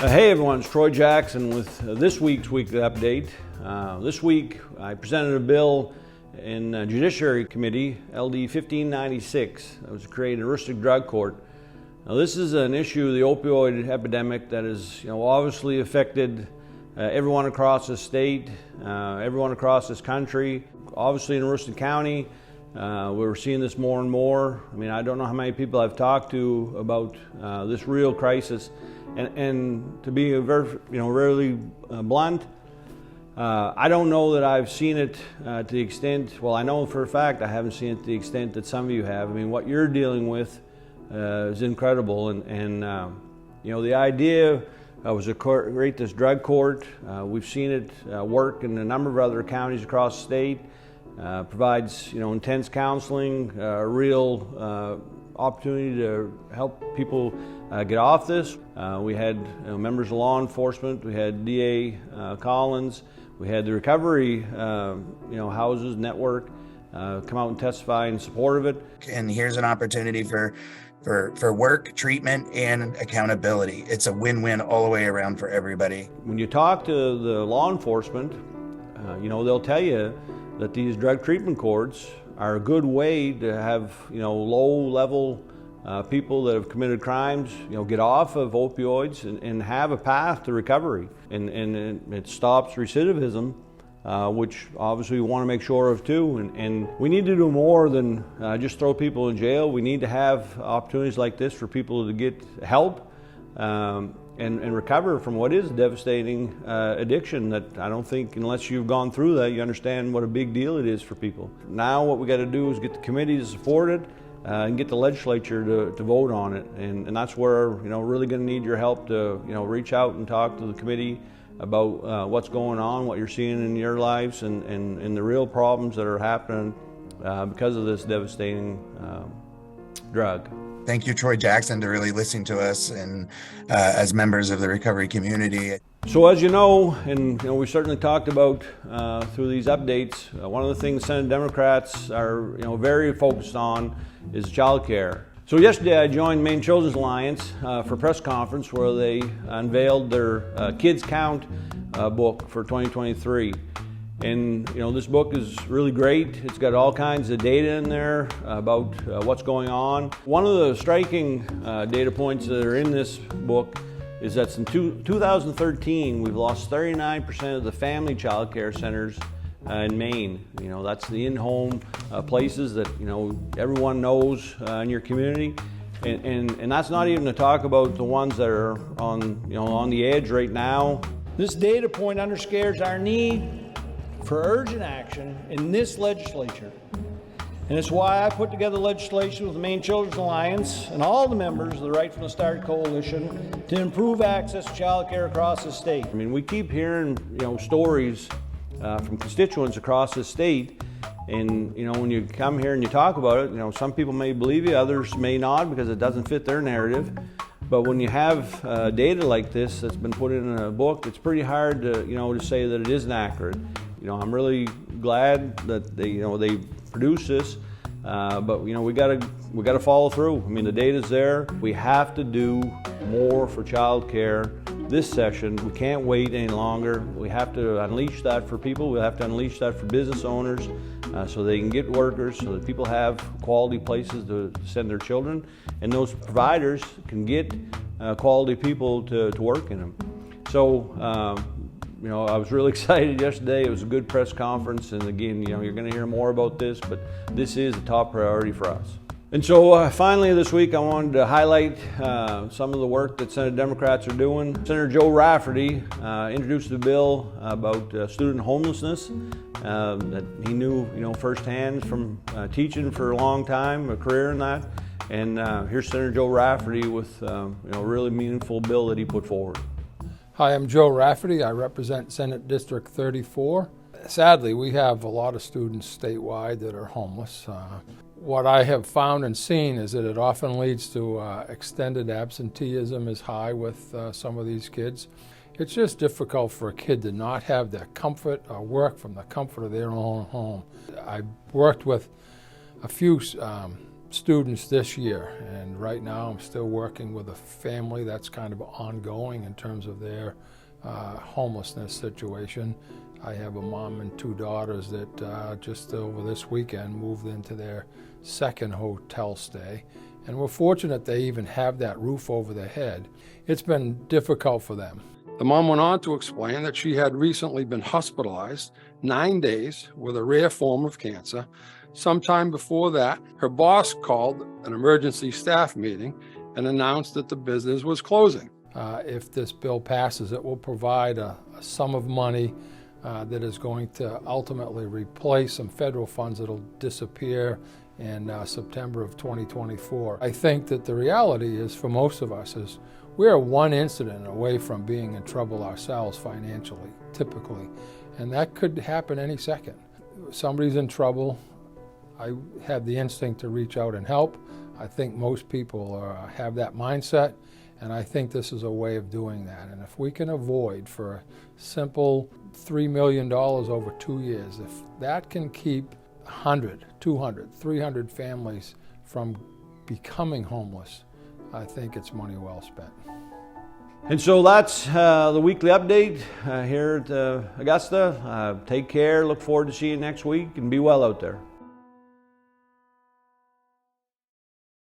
Hey everyone, it's Troy Jackson with this week's Weekly Update. This week I presented a bill in Judiciary Committee, LD 1596, that was to create an Aroostook Drug Court. Now this is an issue, the opioid epidemic, that has obviously affected everyone across the state, everyone across this country. Obviously in Aroostook County, we're seeing this more and more. I mean, I don't know how many people I've talked to about this real crisis. And to be really blunt, I don't know that I've seen it to the extent, well, I know for a fact I haven't seen it to the extent that some of you have. I mean, what you're dealing with is incredible. And the idea was to create this drug court. We've seen it work in a number of other counties across the state. Provides, intense counseling, real opportunity to help people get off this. We had members of law enforcement, we had DA Collins, we had the recovery houses network come out and testify in support of it. And here's an opportunity for work, treatment, and accountability. It's a win-win all the way around for everybody. When you talk to the law enforcement, they'll tell you that these drug treatment courts are a good way to have low-level people that have committed crimes get off of opioids and have a path to recovery, and it stops recidivism, which obviously we want to make sure of too. And we need to do more than just throw people in jail. We need to have opportunities like this for people to get help and recover from what is a devastating addiction that I don't think, unless you've gone through that, you understand what a big deal it is for people. Now what we got to do is get the committee to support it and get the legislature to vote on it. And that's where, really going to need your help to, reach out and talk to the committee about what's going on, what you're seeing in your lives, and the real problems that are happening because of this devastating drug. Thank you, Troy Jackson, to really listen to us and as members of the recovery community. So as you know, and we certainly talked about through these updates, one of the things Senate Democrats are very focused on is child care. So yesterday I joined Maine Children's Alliance for a press conference where they unveiled their Kids Count book for 2023. And this book is really great. It's got all kinds of data in there about what's going on. One of the striking data points that are in this book is that since 2013 we've lost 39% of the family child care centers in Maine. That's the in-home places that everyone knows in your community. And that's not even to talk about the ones that are on the edge right now. This data point underscores our need for urgent action in this legislature. And it's why I put together legislation with the Maine Children's Alliance and all the members of the Right from the Start Coalition to improve access to child care across the state. I mean, we keep hearing stories from constituents across the state, and when you come here and you talk about it, some people may believe you, others may not because it doesn't fit their narrative. But when you have data like this that's been put in a book, it's pretty hard to say that it isn't accurate. I'm really glad that they produced this, but we gotta follow through. I mean, the data's there. We have to do more for child care this session. We can't wait any longer. We have to unleash that for people. We have to unleash that for business owners so they can get workers, so that people have quality places to send their children, and those providers can get quality people to work in them. So I was really excited yesterday. It was a good press conference, and again, you're going to hear more about this, but this is a top priority for us. And so finally this week I wanted to highlight some of the work that Senate Democrats are doing. Senator Joe Rafferty introduced a bill about student homelessness that he knew firsthand from teaching for a long time, a career in that. And here's Senator Joe Rafferty with a really meaningful bill that he put forward. Hi, I'm Joe Rafferty. I represent Senate District 34. Sadly, we have a lot of students statewide that are homeless. What I have found and seen is that it often leads to extended absenteeism is high with some of these kids. It's just difficult for a kid to not have the comfort or work from the comfort of their own home. I worked with a few students this year, and right now I'm still working with a family that's kind of ongoing in terms of their homelessness situation. I have a mom and 2 daughters that just over this weekend moved into their second hotel stay, and we're fortunate they even have that roof over their head. It's been difficult for them. The mom went on to explain that she had recently been hospitalized 9 days with a rare form of cancer. Sometime before that, her boss called an emergency staff meeting and announced that the business was closing. If this bill passes, it will provide a sum of money that is going to ultimately replace some federal funds that will disappear in September of 2024. I think that the reality is, for most of us, is we are one incident away from being in trouble ourselves financially, typically, and that could happen any second. Somebody's in trouble. I have the instinct to reach out and help. I think most people have that mindset, and I think this is a way of doing that. And if we can avoid, for a simple $3 million over 2 years, if that can keep 100, 200, 300 families from becoming homeless, I think it's money well spent. And so that's the weekly update here at Augusta. Take care. Look forward to seeing you next week, and be well out there.